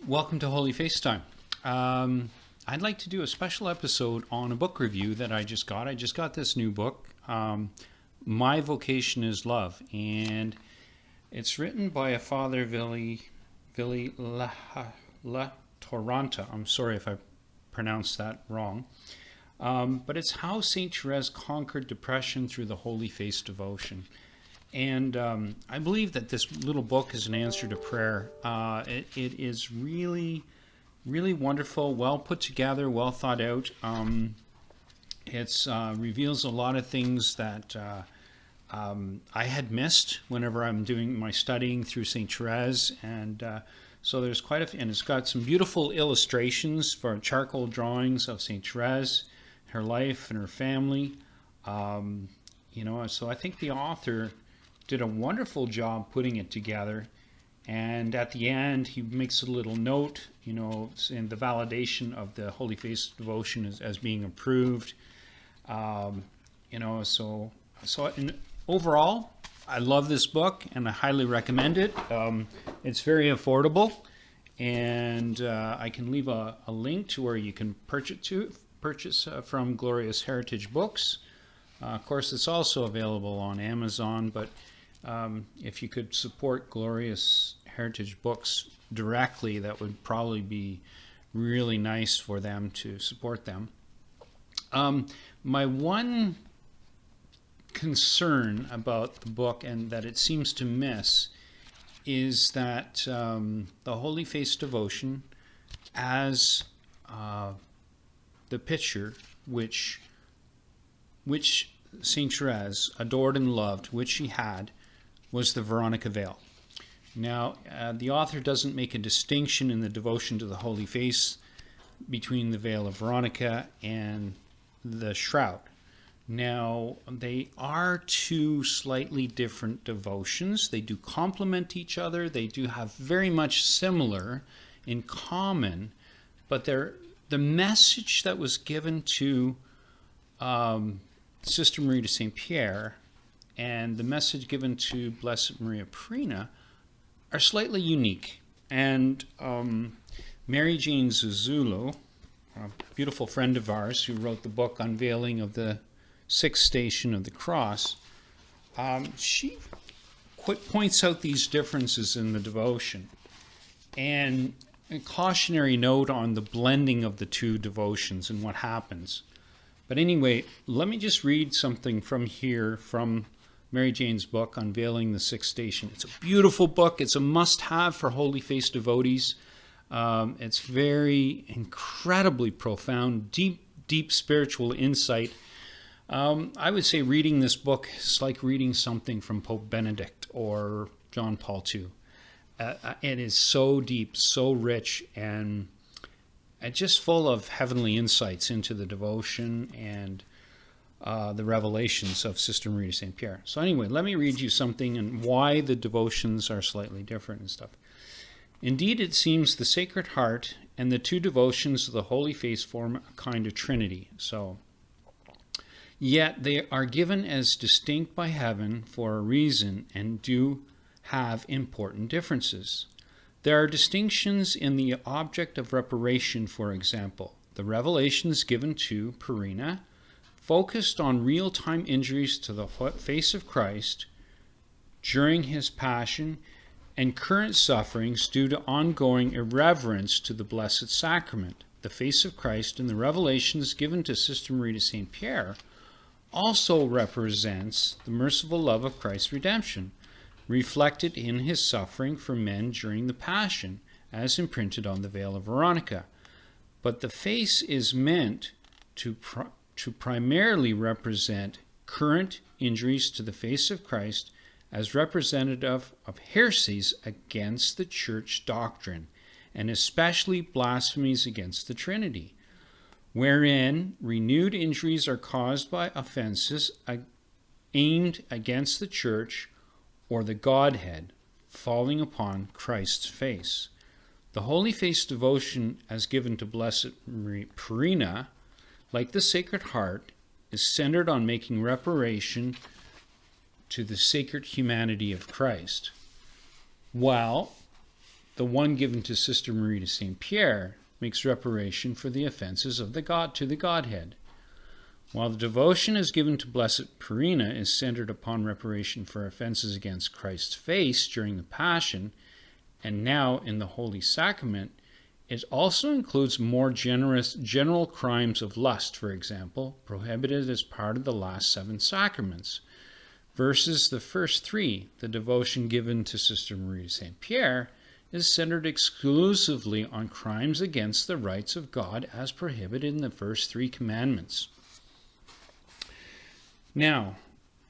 Welcome to Holy Face Time. I'd like to do a special episode on a book review that I just got. I just got this new book, My Vocation is Love, and it's written by a Father Vili Lehtoranta. I'm sorry if I pronounced that wrong. But it's how St. Therese conquered depression through the Holy Face devotion. And I believe that this little book is an answer to prayer. It is really, really wonderful, well put together, well thought out. It reveals a lot of things that I had missed whenever I'm doing my studying through St. Therese. And so there's quite a few, and it's got some beautiful illustrations for charcoal drawings of St. Therese, her life and her family. So I think the author did a wonderful job putting it together, and at the end he makes a little note, in the validation of the Holy Face devotion as being approved. So overall, I love this book and I highly recommend it. It's very affordable, and I can leave a link to where you can purchase from Glorious Heritage Books. Of course, it's also available on Amazon, but if you could support Glorious Heritage Books directly, that would probably be really nice for them to support them. My one concern about the book, and that it seems to miss, is that the Holy Face devotion, as the picture which St. Therese adored and loved, which she had, was the Veronica veil. Now, the author doesn't make a distinction in the devotion to the Holy Face between the Veil of Veronica and the Shroud. Now, they are two slightly different devotions. They do complement each other. They do have very much similar in common, but the message that was given to Sister Marie de St. Pierre and the message given to Blessed Maria Purina are slightly unique. And Mary Jane Zuzolo, a beautiful friend of ours who wrote the book Unveiling of the Sixth Station of the Cross, she points out these differences in the devotion. And a cautionary note on the blending of the two devotions and what happens. But anyway, let me just read something from Mary Jane's book, Unveiling the Sixth Station. It's a beautiful book. It's a must-have for Holy Face devotees. It's very incredibly profound, deep spiritual insight. I would say reading this book is like reading something from Pope Benedict or John Paul II. It is so deep, so rich, and just full of heavenly insights into the devotion and the revelations of Sister Marie de St. Pierre. So anyway, let me read you something and why the devotions are slightly different and stuff. Indeed, it seems the Sacred Heart and the two devotions of the Holy Face form a kind of trinity. So, yet they are given as distinct by heaven for a reason and do have important differences. There are distinctions in the object of reparation, for example. The revelations given to Purina focused on real-time injuries to the face of Christ during his passion and current sufferings due to ongoing irreverence to the Blessed Sacrament. The face of Christ in the revelations given to Sister Marie de St. Pierre also represents the merciful love of Christ's redemption, reflected in his suffering for men during the Passion, as imprinted on the Veil of Veronica. But the face is meant to primarily represent current injuries to the face of Christ as representative of heresies against the Church doctrine, and especially blasphemies against the Trinity, wherein renewed injuries are caused by offenses aimed against the Church or the Godhead, falling upon Christ's face. The Holy Face devotion as given to Blessed Maria Purina, like the Sacred Heart, is centered on making reparation to the sacred humanity of Christ, while the one given to Sister Marie de Saint Pierre makes reparation for the offenses of the Godhead, while the devotion is given to Blessed Purina is centered upon reparation for offenses against Christ's face during the Passion, and now in the Holy Sacrament. It also includes more general crimes of lust, for example, prohibited as part of the last 7 sacraments, versus the first 3. The devotion given to Sister Marie de Saint Pierre is centered exclusively on crimes against the rights of God as prohibited in the first 3 commandments. Now,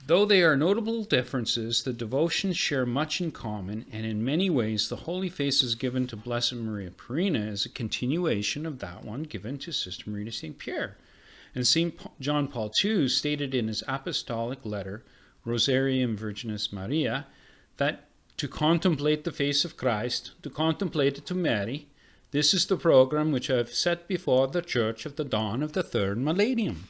though there are notable differences, the devotions share much in common, and in many ways the Holy Face is given to Blessed Maria Purina as a continuation of that one given to Sister Marie de Saint Pierre. And St. John Paul II stated in his apostolic letter, Rosarium Virginis Maria, that to contemplate the face of Christ, to contemplate it to Mary, this is the program which I have set before the Church at the dawn of the 3rd millennium.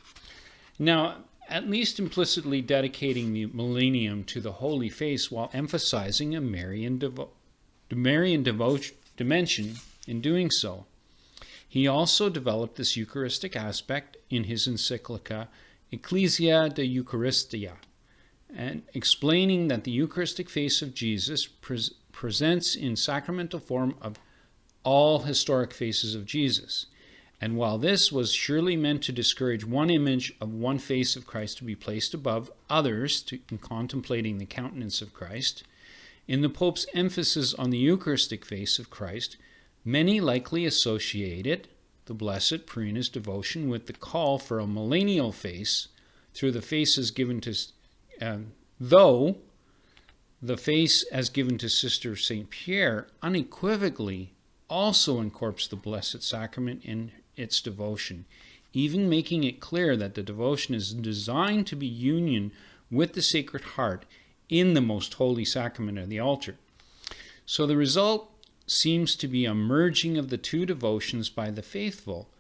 Now, at least implicitly dedicating the millennium to the Holy Face while emphasizing a Marian dimension in doing so. He also developed this Eucharistic aspect in his encyclica Ecclesia de Eucharistia, and explaining that the Eucharistic face of Jesus presents in sacramental form of all historic faces of Jesus. And while this was surely meant to discourage one image of one face of Christ to be placed above others in contemplating the countenance of Christ, in the Pope's emphasis on the Eucharistic face of Christ, many likely associated the Blessed Purina's devotion with the call for a millennial face through the faces given to, though the face as given to Sister St. Pierre unequivocally also incorporates the Blessed Sacrament in its devotion, even making it clear that the devotion is designed to be union with the Sacred Heart in the Most Holy Sacrament of the altar. So the result seems to be a merging of the 2 devotions by the faithful,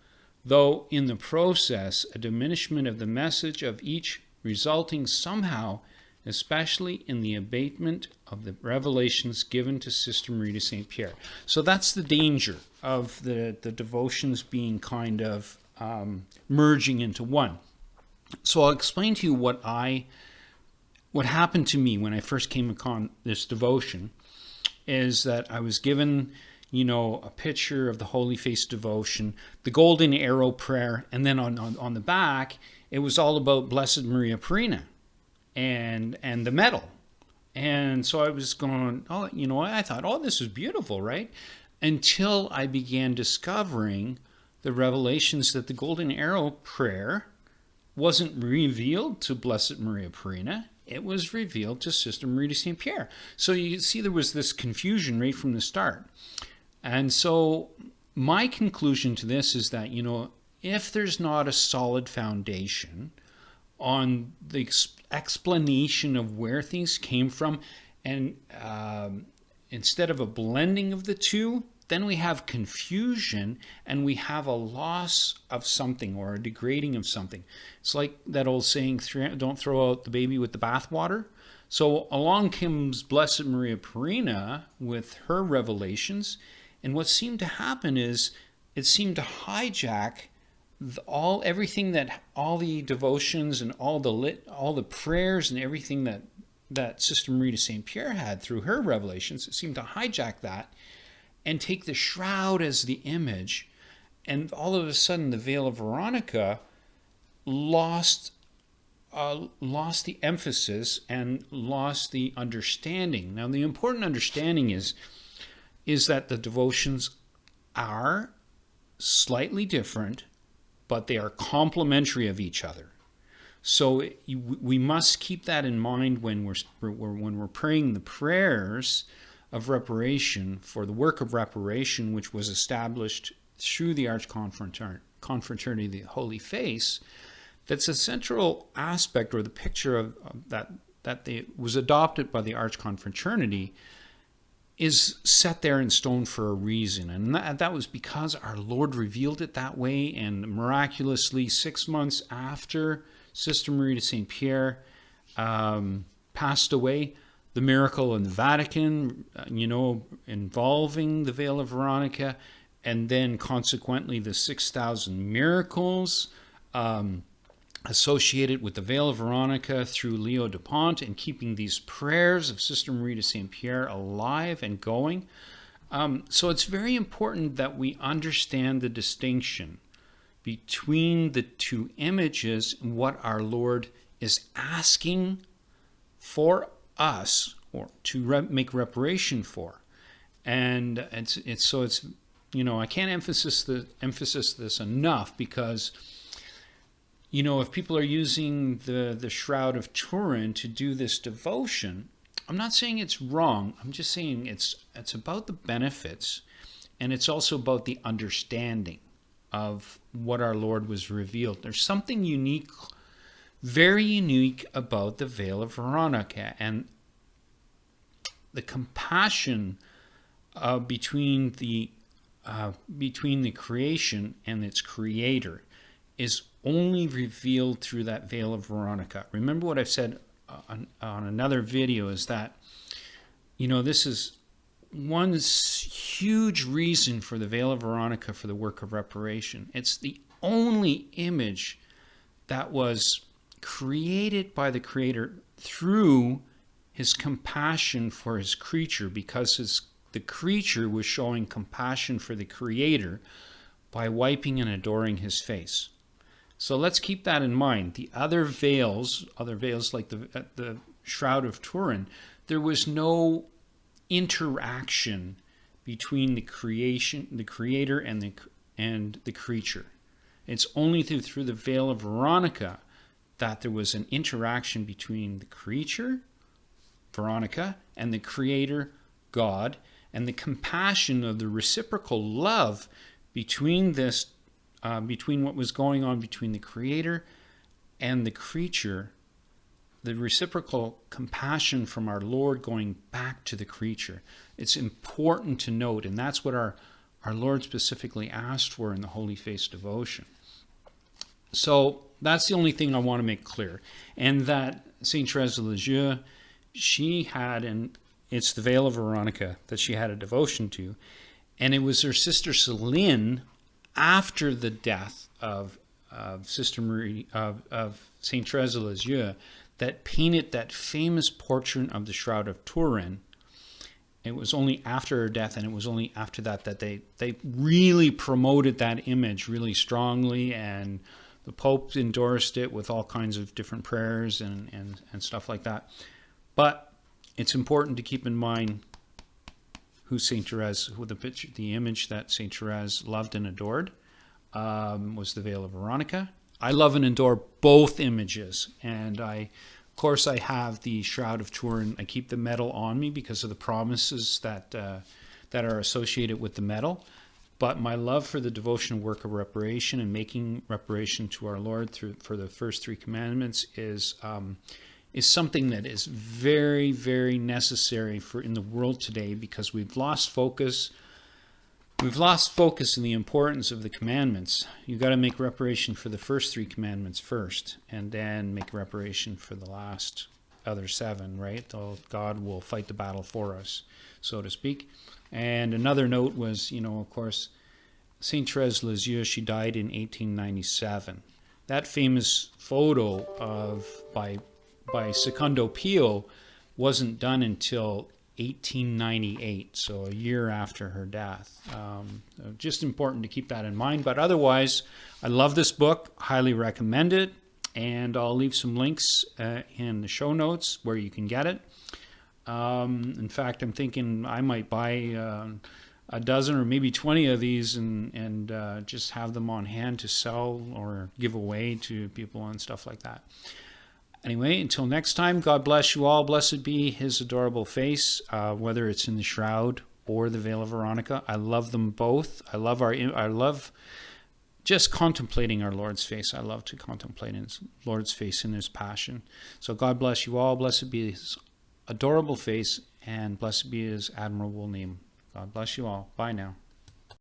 though in the process a diminishment of the message of each, resulting somehow, especially in the abatement of the revelations given to Sister Marie de Saint Pierre. So that's the danger of the devotions being kind of merging into one. So I'll explain to you what happened to me when I first came upon this devotion, is that I was given, a picture of the Holy Face devotion, the Golden Arrow prayer, and then on the back, it was all about Blessed Maria Purina and the medal. And so I was going, I thought, this is beautiful, right? Until I began discovering the revelations that the Golden Arrow prayer wasn't revealed to Blessed Maria Purina. It was revealed to Sister Marie de Saint Pierre. So you can see there was this confusion right from the start. And so my conclusion to this is that, if there's not a solid foundation on the explanation of where things came from, and instead of a blending of the 2, then we have confusion and we have a loss of something or a degrading of something. It's like that old saying, don't throw out the baby with the bathwater. So along comes Blessed Maria Purina with her revelations, and what seemed to happen is it seemed to hijack all the devotions and all the prayers and everything that Sister Marie de Saint Pierre had through her revelations. It seemed to hijack that and take the shroud as the image, and all of a sudden the Veil of Veronica lost the emphasis and lost the understanding. Now, the important understanding is that the devotions are slightly different, but they are complementary of each other. So we must keep that in mind when we're praying the prayers of reparation for the work of reparation, which was established through the Archconfraternity of the Holy Face. That's a central aspect, or the picture of that was adopted by the Archconfraternity, is set there in stone for a reason. And that was because our Lord revealed it that way, and miraculously 6 months after Sister Marie de Saint Pierre passed away, the miracle in the Vatican, involving the Veil of Veronica, and then consequently the 6,000 miracles associated with the Veil of Veronica through Leo de Pont, and keeping these prayers of Sister Marie de Saint Pierre alive and going. So it's very important that we understand the distinction between the two images and what our Lord is asking for us, or to make reparation for. And it's I can't emphasize this enough, because if people are using the Shroud of Turin to do this devotion, I'm not saying it's wrong. I'm just saying it's about the benefits, and it's also about the understanding of what our Lord was revealed. There's something unique, very unique about the Veil of Veronica, and the compassion between the creation and its creator is only revealed through that Veil of Veronica. Remember what I've said on another video, is that this is one huge reason for the Veil of Veronica, for the work of reparation. It's the only image that was created by the Creator through his compassion for his creature, because the creature was showing compassion for the Creator by wiping and adoring his face. So let's keep that in mind. The other veils like the Shroud of Turin, there was no interaction between the Creator and the creature. It's only through the Veil of Veronica that there was an interaction between the creature, Veronica, and the Creator, God, and the compassion of the reciprocal love between what was going on between the Creator and the creature, the reciprocal compassion from our Lord going back to the creature. It's important to note, and that's what our Lord specifically asked for in the Holy Face devotion. So that's the only thing I want to make clear. And that Saint Therese of Lisieux, she had, and it's the Veil of Veronica that she had a devotion to, and it was her sister Celine, after the death of Sister Marie, of Saint Therese of Lisieux, that painted that famous portrait of the Shroud of Turin. It was only after her death, and it was only after that they really promoted that image really strongly, and the Pope endorsed it with all kinds of different prayers and stuff like that. But it's important to keep in mind who Saint Therese, the image that Saint Therese loved and adored was the Veil of Veronica. I love and adore both images, and of course I have the Shroud of Turin. I keep the medal on me because of the promises that are associated with the medal. But my love for the devotional work of reparation and making reparation to our Lord for the first three commandments is something that is very, very necessary in the world today, because we've lost focus. We've lost focus in the importance of the commandments. You've got to make reparation for the first three commandments first, and then make reparation for the last other seven, right? God will fight the battle for us, so to speak. And another note was, of course, Saint Therese of Lisieux, she died in 1897. That famous photo by Secondo Pio wasn't done until 1898, so a year after her death. Just important to keep that in mind. But otherwise, I love this book, highly recommend it, and I'll leave some links in the show notes where you can get it. In fact, I'm thinking I might buy a dozen or maybe 20 of these and just have them on hand to sell or give away to people and stuff like that. Anyway, until next time, God bless you all. Blessed be his adorable face, whether it's in the Shroud or the Veil of Veronica. I love them both. I love just contemplating our Lord's face. I love to contemplate his Lord's face in his passion. So God bless you all. Blessed be his adorable face, and blessed be his admirable name. God bless you all. Bye now.